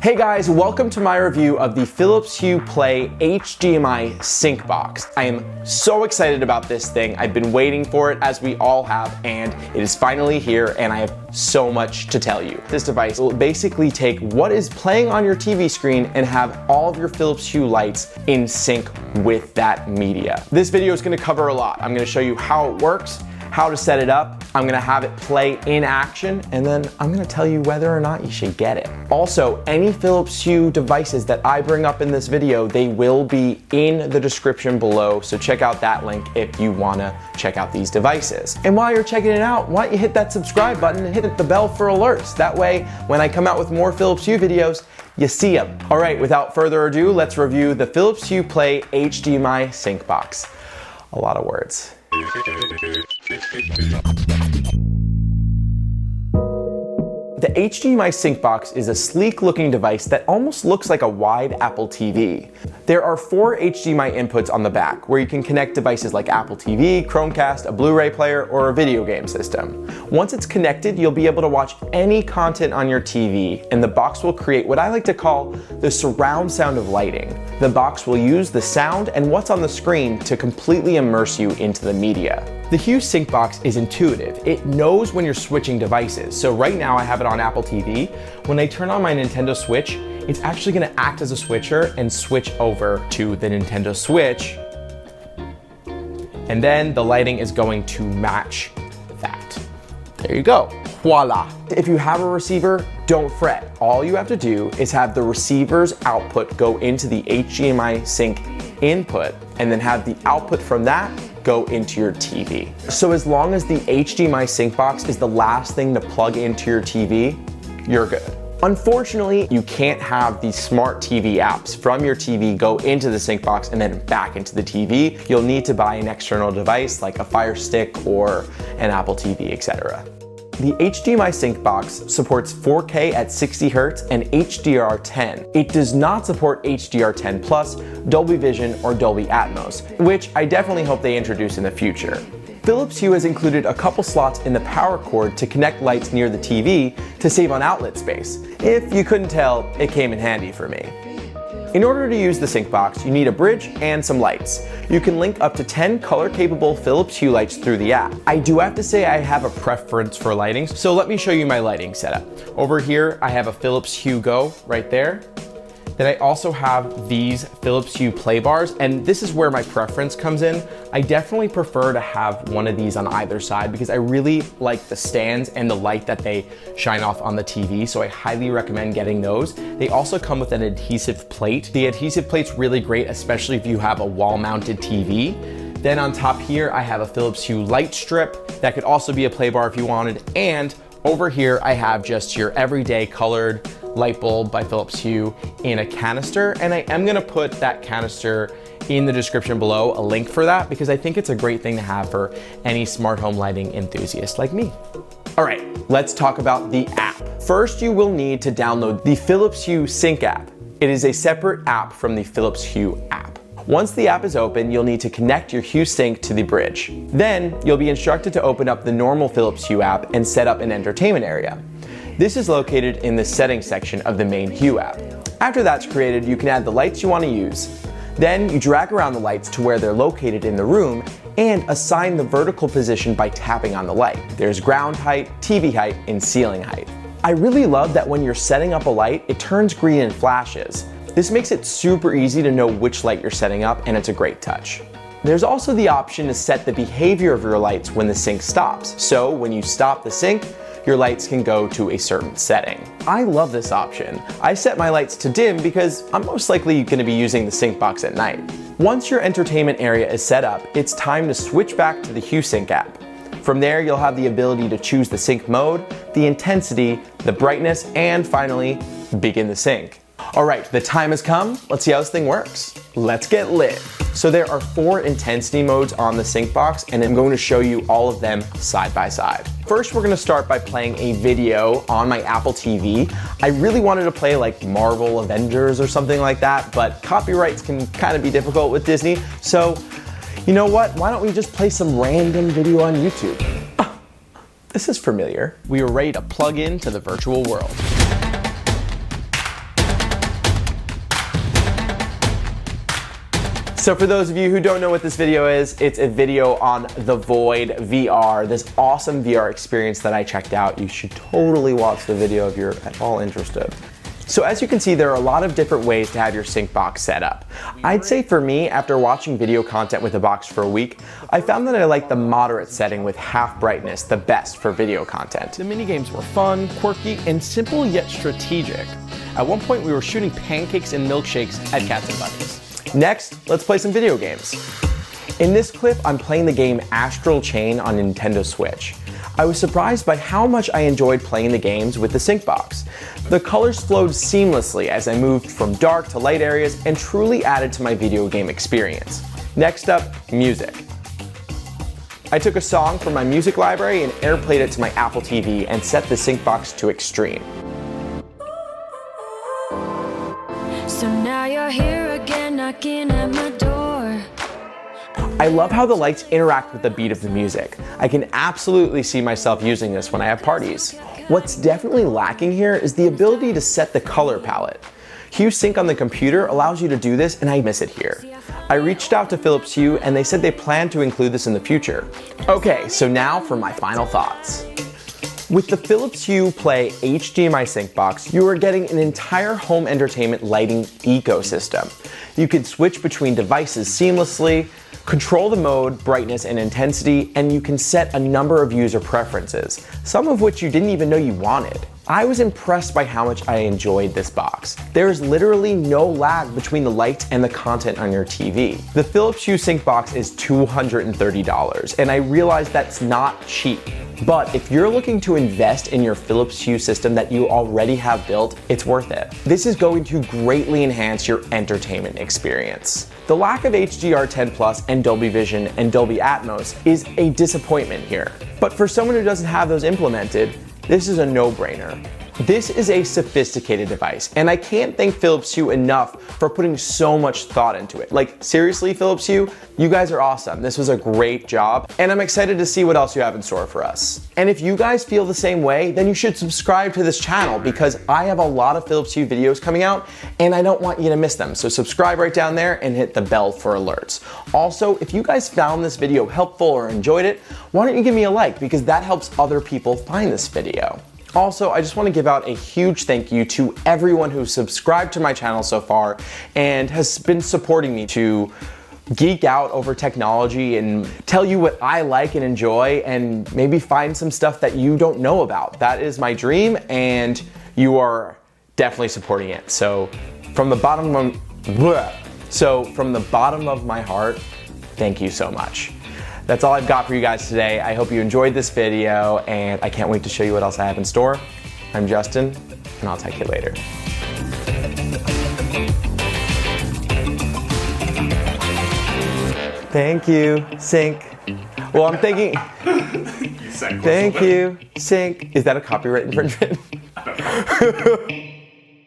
Hey guys, welcome to my review of the Philips Hue Play HDMI sync box. I am so excited about this thing. I've been waiting for it, as we all have, and it is finally here, and I have so much to tell you. This device will basically take what is playing on your TV screen and have all of your Philips Hue lights in sync with that media. This video is going to cover a lot. I'm going to show you how it works, how to set it up, I'm gonna have it play in action, and then I'm gonna tell you whether or not you should get it. Also, any Philips Hue devices that I bring up in this video, they will be in the description below, so check out that link if you wanna check out these devices. And while you're checking it out, why don't you hit that subscribe button and hit the bell for alerts. That way, when I come out with more Philips Hue videos, you see them. All right, without further ado, let's review the Philips Hue Play HDMI sync box. A lot of words. The HDMI sync box is a sleek looking device that almost looks like a wide Apple TV. There are 4 HDMI inputs on the back where you can connect devices like Apple TV, Chromecast, a Blu-ray player, or a video game system. Once it's connected, you'll be able to watch any content on your TV, and the box will create what I like to call the surround sound of lighting. The box will use the sound and what's on the screen to completely immerse you into the media. The Hue Sync box is intuitive. It knows when you're switching devices. So right now I have it on Apple TV. When I turn on my Nintendo Switch, it's actually gonna act as a switcher and switch over to the Nintendo Switch. And then the lighting is going to match that. There you go, voila. If you have a receiver, don't fret. All you have to do is have the receiver's output go into the HDMI sync input, and then have the output from that go into your TV. So as long as the HDMI sync box is the last thing to plug into your TV, you're good. Unfortunately, you can't have the smart TV apps from your TV go into the sync box and then back into the TV. You'll need to buy an external device like a Fire Stick or an Apple TV, etc. The HDMI sync box supports 4K at 60 Hz and HDR10. It does not support HDR10 Plus, Dolby Vision, or Dolby Atmos, which I definitely hope they introduce in the future. Philips Hue has included a couple slots in the power cord to connect lights near the TV to save on outlet space. If you couldn't tell, it came in handy for me. In order to use the sync box, you need a bridge and some lights. You can link up to 10 color-capable Philips Hue lights through the app. I do have to say I have a preference for lighting, so let me show you my lighting setup. Over here, I have a Philips Hue Go right there. Then I also have these Philips Hue Play bars, and this is where my preference comes in. I definitely prefer to have one of these on either side because I really like the stands and the light that they shine off on the TV, so I highly recommend getting those. They also come with an adhesive plate. The adhesive plate's really great, especially if you have a wall-mounted TV. Then on top here, I have a Philips Hue light strip. That could also be a play bar if you wanted. And over here, I have just your everyday colored light bulb by Philips Hue in a canister, and I am gonna put that canister in the description below, a link for that, because I think it's a great thing to have for any smart home lighting enthusiast like me. All right, let's talk about the app. First, you will need to download the Philips Hue Sync app. It is a separate app from the Philips Hue app. Once the app is open, you'll need to connect your Hue Sync to the bridge. Then, you'll be instructed to open up the normal Philips Hue app and set up an entertainment area. This is located in the settings section of the main Hue app. After that's created, you can add the lights you want to use. Then you drag around the lights to where they're located in the room and assign the vertical position by tapping on the light. There's ground height, TV height, and ceiling height. I really love that when you're setting up a light, it turns green and flashes. This makes it super easy to know which light you're setting up, and it's a great touch. There's also the option to set the behavior of your lights when the sync stops. So when you stop the sync, your lights can go to a certain setting. I love this option. I set my lights to dim because I'm most likely gonna be using the sync box at night. Once your entertainment area is set up, it's time to switch back to the Hue Sync app. From there, you'll have the ability to choose the sync mode, the intensity, the brightness, and finally, begin the sync. All right, the time has come. Let's see how this thing works. Let's get lit. So there are 4 intensity modes on the sync box, and I'm going to show you all of them side by side. First, we're gonna start by playing a video on my Apple TV. I really wanted to play like Marvel Avengers or something like that, but copyrights can kind of be difficult with Disney. So, you know what? Why don't we just play some random video on YouTube? This is familiar. We are ready to plug into the virtual world. So for those of you who don't know what this video is, it's a video on the Void VR, this awesome VR experience that I checked out. You should totally watch the video if you're at all interested. So as you can see, there are a lot of different ways to have your sync box set up. I'd say for me, after watching video content with the box for a week, I found that I like the moderate setting with half brightness the best for video content. The minigames were fun, quirky, and simple yet strategic. At one point, we were shooting pancakes and milkshakes at Cats and Bunnies. Next, let's play some video games. In this clip, I'm playing the game Astral Chain on Nintendo Switch. I was surprised by how much I enjoyed playing the games with the sync box. The colors flowed seamlessly as I moved from dark to light areas and truly added to my video game experience. Next up, music. I took a song from my music library and airplayed it to my Apple TV and set the sync box to extreme. So now you're here again, knocking at my door. I love how the lights interact with the beat of the music. I can absolutely see myself using this when I have parties. What's definitely lacking here is the ability to set the color palette. Hue Sync on the computer allows you to do this, and I miss it here. I reached out to Philips Hue and they said they plan to include this in the future. Okay, so now for my final thoughts. With the Philips Hue Play HDMI sync box, you are getting an entire home entertainment lighting ecosystem. You can switch between devices seamlessly, control the mode, brightness, and intensity, and you can set a number of user preferences, some of which you didn't even know you wanted. I was impressed by how much I enjoyed this box. There is literally no lag between the lights and the content on your TV. The Philips Hue Sync box is $230, and I realize that's not cheap. But if you're looking to invest in your Philips Hue system that you already have built, it's worth it. This is going to greatly enhance your entertainment experience. The lack of HDR10 Plus and Dolby Vision and Dolby Atmos is a disappointment here. But for someone who doesn't have those implemented, this is a no-brainer. This is a sophisticated device, and I can't thank Philips Hue enough for putting so much thought into it. Like, seriously, Philips Hue, you guys are awesome. This was a great job, and I'm excited to see what else you have in store for us. And if you guys feel the same way, then you should subscribe to this channel because I have a lot of Philips Hue videos coming out, and I don't want you to miss them. So subscribe right down there and hit the bell for alerts. Also, if you guys found this video helpful or enjoyed it, why don't you give me a like because that helps other people find this video. Also, I just want to give out a huge thank you to everyone who's subscribed to my channel so far and has been supporting me to geek out over technology and tell you what I like and enjoy and maybe find some stuff that you don't know about. That is my dream and you are definitely supporting it. So from the bottom of my heart, thank you so much. That's all I've got for you guys today. I hope you enjoyed this video and I can't wait to show you what else I have in store. I'm Justin and I'll talk to you later. Thank you, sync. Well, I'm thinking, thank you, sync. Is that a copyright infringement?